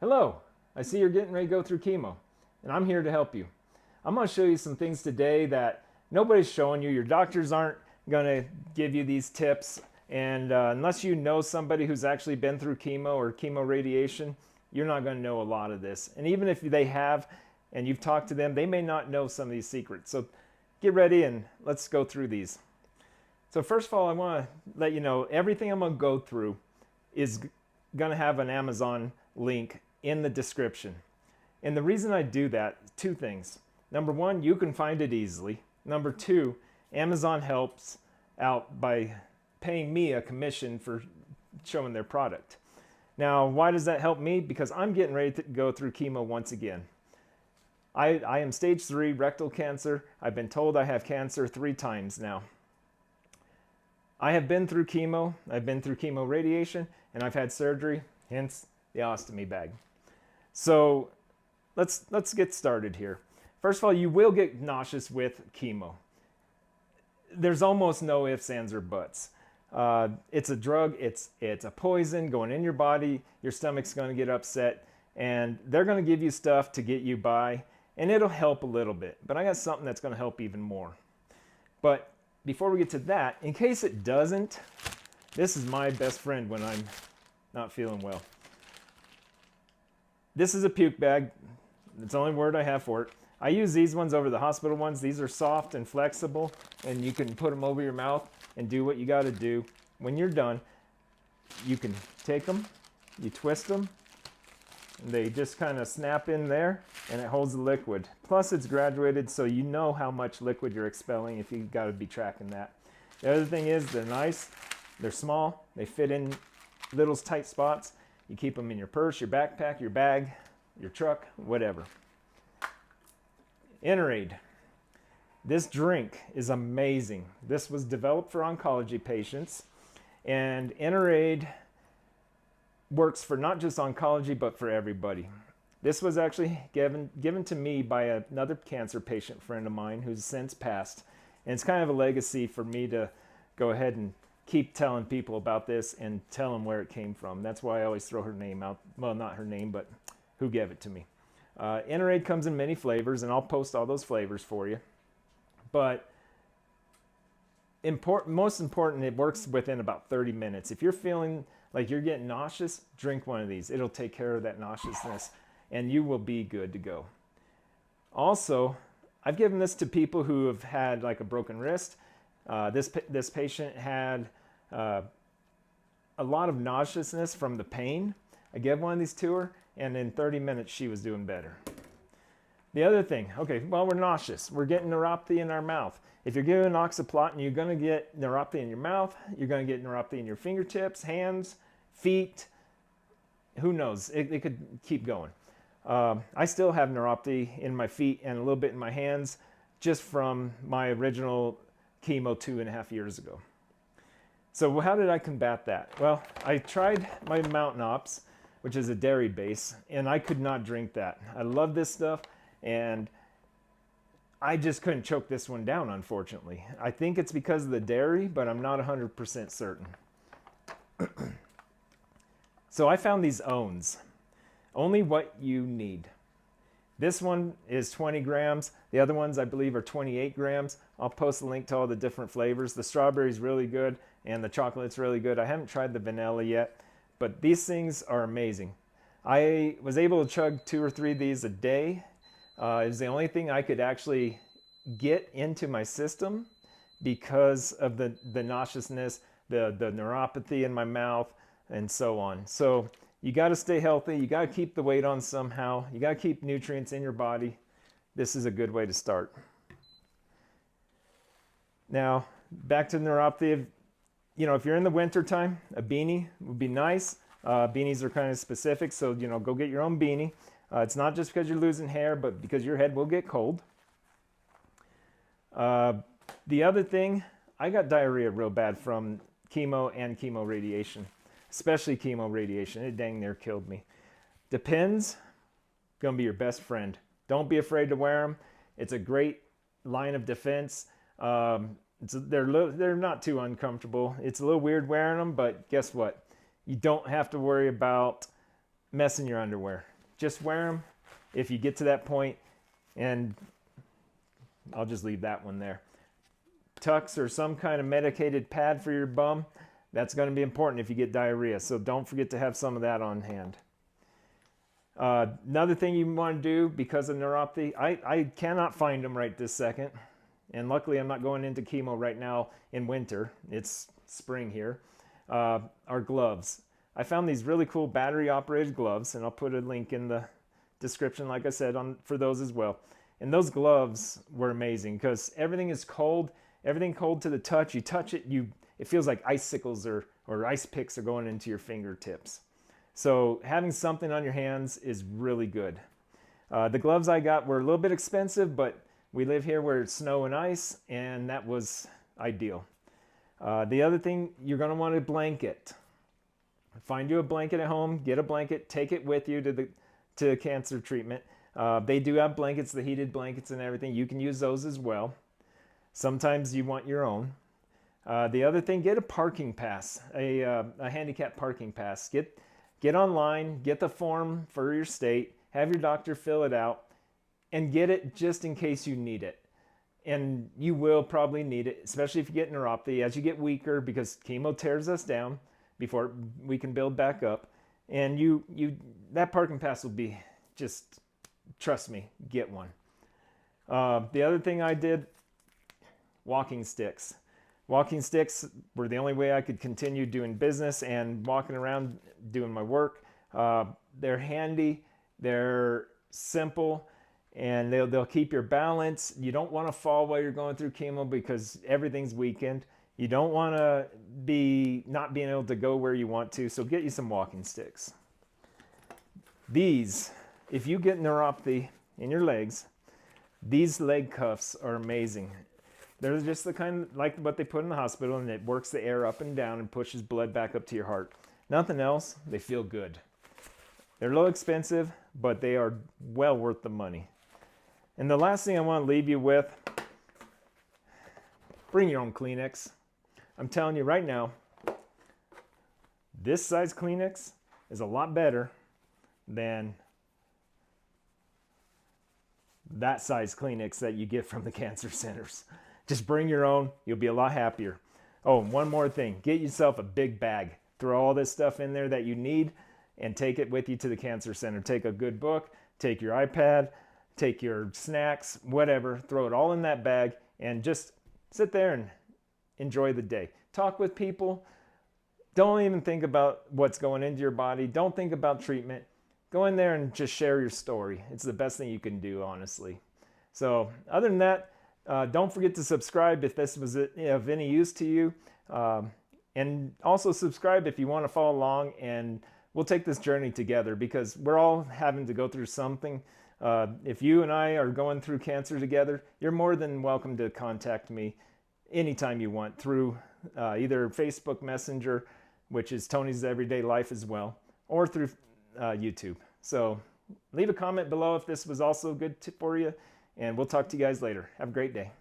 Hello, I see you're getting ready to go through chemo, and I'm here to help you. I'm going to show you some things today that nobody's showing you. Your doctors aren't going to give you these tips, and unless you know somebody who's actually been through chemo or chemo radiation, you're not going to know a lot of this. And even if they have, and you've talked to them, they may not know some of these secrets. So get ready and let's go through these. So first of all, I want to let you know everything I'm going to go through is going to have an Amazon link in the description. And the reason I do that, two things. Number one, you can find it easily. Number two, Amazon helps out by paying me a commission for showing their product. Now, why does that help me? Because I'm getting ready to go through chemo once again. I am stage 3 rectal cancer. I've been told I have cancer 3 times now. I have been through chemo, I've been through chemo radiation, and I've had surgery, hence the ostomy bag. So let's get started here. First of all, you will get nauseous with chemo. There's almost no ifs, ands, or buts. It's a drug, it's a poison going in your body, your stomach's going to get upset, and they're going to give you stuff to get you by, and it'll help a little bit. But I got something that's going to help even more. But before we get to that, in case it doesn't, this is my best friend when I'm not feeling well. This is a puke bag. It's the only word I have for it. I use these ones over the hospital ones. These are soft and flexible, and you can put them over your mouth and do what you got to do. When you're done, you can take them, you twist them, and they just kind of snap in there, and it holds the liquid. Plus, it's graduated, so you know how much liquid you're expelling if you got to be tracking that. The other thing is they're nice, they're small, they fit in little tight spots. You keep them in your purse, your backpack, your bag, your truck, whatever. Enerade. This drink is amazing. This was developed for oncology patients, and Enerade works for not just oncology, but for everybody. This was actually given to me by another cancer patient friend of mine who's since passed, and it's kind of a legacy for me to go ahead and keep telling people about this and tell them where it came from. That's why I always throw her name out. Well, not her name, but who gave it to me. Enerade comes in many flavors, and I'll post all those flavors for you. But most important, it works within about 30 minutes. If you're feeling like you're getting nauseous, drink one of these. It'll take care of that nauseousness, and you will be good to go. Also, I've given this to people who have had like a broken wrist. This patient had a lot of nauseousness from the pain. I gave one of these to her, and in 30 minutes she was doing better. The other thing, okay, well, we're nauseous. We're getting neuropathy in our mouth. If you're giving oxyplot, you're going to get neuropathy in your mouth. You're going to get neuropathy in your fingertips, hands, feet. Who knows? It could keep going. I still have neuropathy in my feet and a little bit in my hands just from my original chemo 2.5 years ago. So how did I combat that? Well, I tried my Mountain Ops, which is a dairy base, and I could not drink that. I love this stuff, and I just couldn't choke this one down, unfortunately. I think it's because of the dairy, but I'm not 100% certain. So I found these Owns. Only what you need. This one is 20 grams. The other ones, I believe, are 28 grams. I'll post a link to all the different flavors. The strawberry's really good, and the chocolate's really good. I haven't tried the vanilla yet, but these things are amazing. I was able to chug 2 or 3 of these a day. It was the only thing I could actually get into my system because of the nauseousness, the neuropathy in my mouth, and so on. So you got to stay healthy. You got to keep the weight on somehow. You got to keep nutrients in your body. This is a good way to start. Now, back to neuropathy. If you're in the winter time, a beanie would be nice. Beanies are kind of specific, so go get your own beanie. It's not just because you're losing hair, but because your head will get cold. The other thing, I got diarrhea real bad from chemo and chemo radiation, especially chemo radiation. It dang near killed me. Depends, gonna be your best friend. Don't be afraid to wear them. It's a great line of defense. They're not too uncomfortable. It's a little weird wearing them, but guess what? You don't have to worry about mess in your underwear. Just wear them if you get to that point, and I'll just leave that one there. Tucks or some kind of medicated pad for your bum, that's going to be important if you get diarrhea, so don't forget to have some of that on hand. Another thing you want to do because of neuropathy, I cannot find them right this second, and luckily I'm not going into chemo right now in winter, it's spring here, are gloves. I found these really cool battery operated gloves, and I'll put a link in the description, like I said, for those as well. And those gloves were amazing because everything is cold, everything cold to the touch. You touch it, it feels like icicles or ice picks are going into your fingertips. So having something on your hands is really good. The gloves I got were a little bit expensive, but we live here where it's snow and ice, and that was ideal. The other thing, you're going to want a blanket. Find you a blanket at home, get a blanket, take it with you to cancer treatment. They do have blankets, the heated blankets and everything. You can use those as well. Sometimes you want your own. The other thing, get a parking pass, a handicap parking pass. Get online, get the form for your state, have your doctor fill it out, and get it just in case you need it. And you will probably need it, especially if you get neuropathy, as you get weaker, because chemo tears us down before we can build back up. And that parking pass will be just, trust me, get one. The other thing I did, walking sticks. Walking sticks were the only way I could continue doing business and walking around doing my work. They're handy, they're simple, and they'll keep your balance. You don't want to fall while you're going through chemo because everything's weakened. You don't want to be not being able to go where you want to, so get you some walking sticks. These, if you get neuropathy in your legs, these leg cuffs are amazing. They're just the kind like what they put in the hospital, and it works the air up and down and pushes blood back up to your heart. Nothing else, they feel good. They're a little expensive, but they are well worth the money. And the last thing I want to leave you with, bring your own Kleenex. I'm telling you right now, this size Kleenex is a lot better than that size Kleenex that you get from the cancer centers. Just bring your own, you'll be a lot happier. Oh, and one more thing, get yourself a big bag. Throw all this stuff in there that you need and take it with you to the cancer center. Take a good book, take your iPad, take your snacks, whatever, throw it all in that bag and just sit there and enjoy the day. Talk with people. Don't even think about what's going into your body. Don't think about treatment. Go in there and just share your story. It's the best thing you can do, honestly. So other than that, don't forget to subscribe if this was of any use to you. And also subscribe if you want to follow along, and we'll take this journey together because we're all having to go through something. If you and I are going through cancer together, you're more than welcome to contact me anytime you want through either Facebook Messenger, which is Tony's Everyday Life as well, or through YouTube. So leave a comment below if this was also good for you, and we'll talk to you guys later. Have a great day.